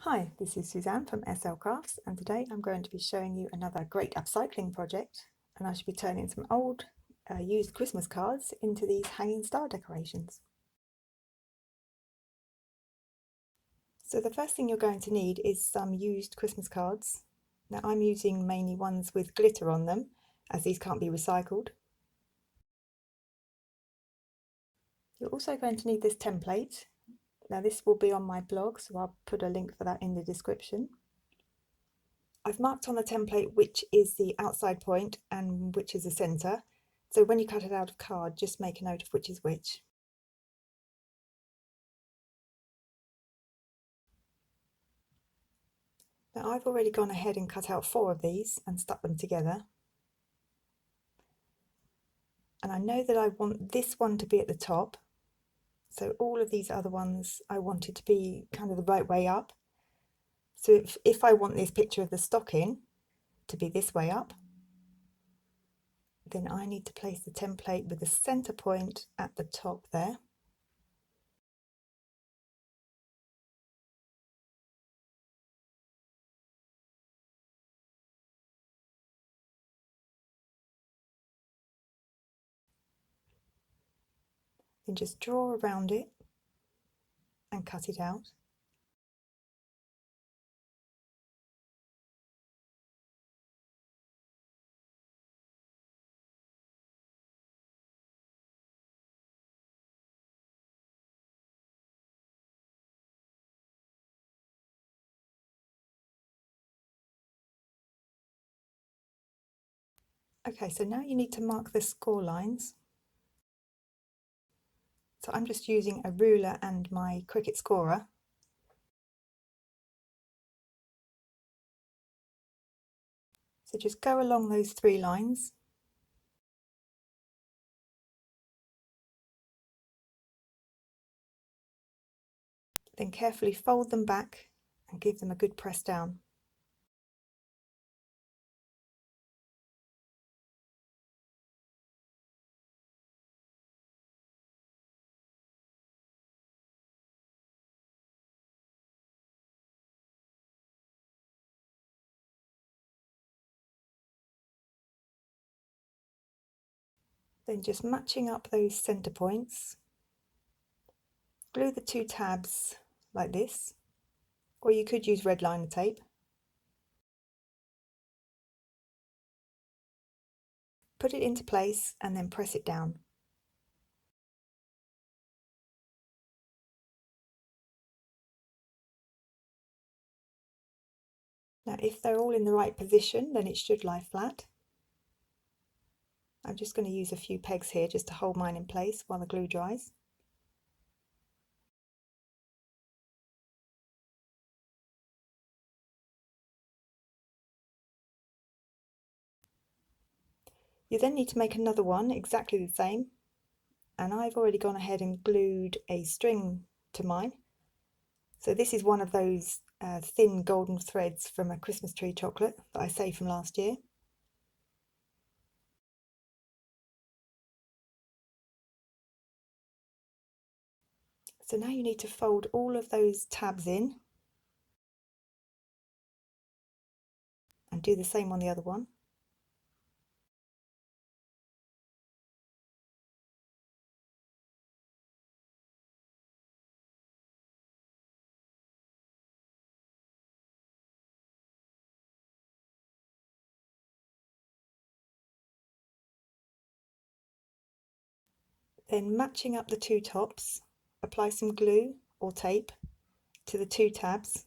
Hi, this is Suzanne from SL Crafts, and today I'm going to be showing you another great upcycling project, and I should be turning some old used Christmas cards into these hanging star decorations. So the first thing you're going to need is some used Christmas cards. Now I'm using mainly ones with glitter on them, as these can't be recycled. You're also going to need this template. Now this will be on my blog, so I'll put a link for that in the description. I've marked on the template which is the outside point and which is the centre. So when you cut it out of card, just make a note of which is which. Now I've already gone ahead and cut out 4 of these and stuck them together. And I know that I want this one to be at the top. So all of these other ones I wanted to be kind of the right way up. So if I want this picture of the stocking to be this way up, then I need to place the template with the centre point at the top there. Then just draw around it and cut it out. Okay, so now you need to mark the score lines. So I'm just using a ruler and my Cricut scorer. So just go along those 3 lines. Then carefully fold them back and give them a good press down. Then just matching up those centre points, glue the 2 tabs like this, or you could use red liner tape. Put it into place and then press it down. Now if they're all in the right position, then it should lie flat. I'm just going to use a few pegs here just to hold mine in place while the glue dries. You then need to make another one exactly the same, and I've already gone ahead and glued a string to mine. So this is one of those thin golden threads from a Christmas tree chocolate that I saved from last year. So now you need to fold all of those tabs in and do the same on the other one. Then matching up the 2 tops, apply some glue or tape to the 2 tabs.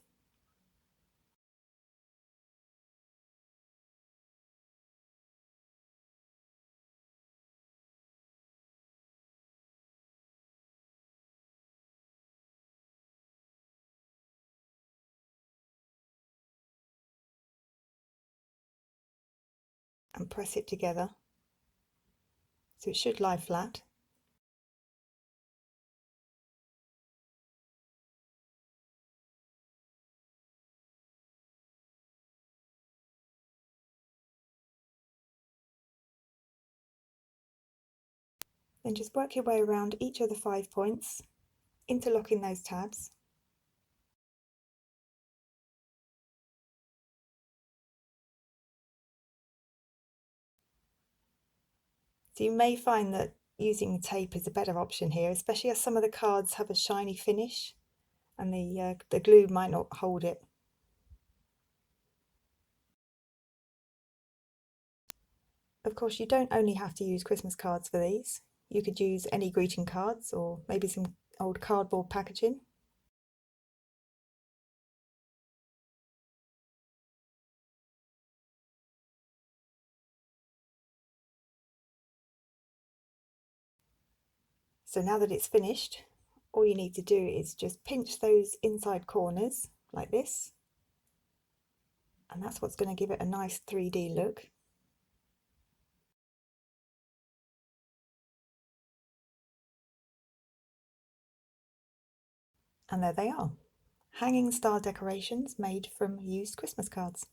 And press it together so it should lie flat. Then just work your way around each of the 5 points, interlocking those tabs. So you may find that using tape is a better option here, especially as some of the cards have a shiny finish and the glue might not hold it. Of course, you don't only have to use Christmas cards for these. You could use any greeting cards or maybe some old cardboard packaging. So now that it's finished, all you need to do is just pinch those inside corners like this, and that's what's going to give it a nice 3D look. And there they are, hanging star decorations made from used Christmas cards.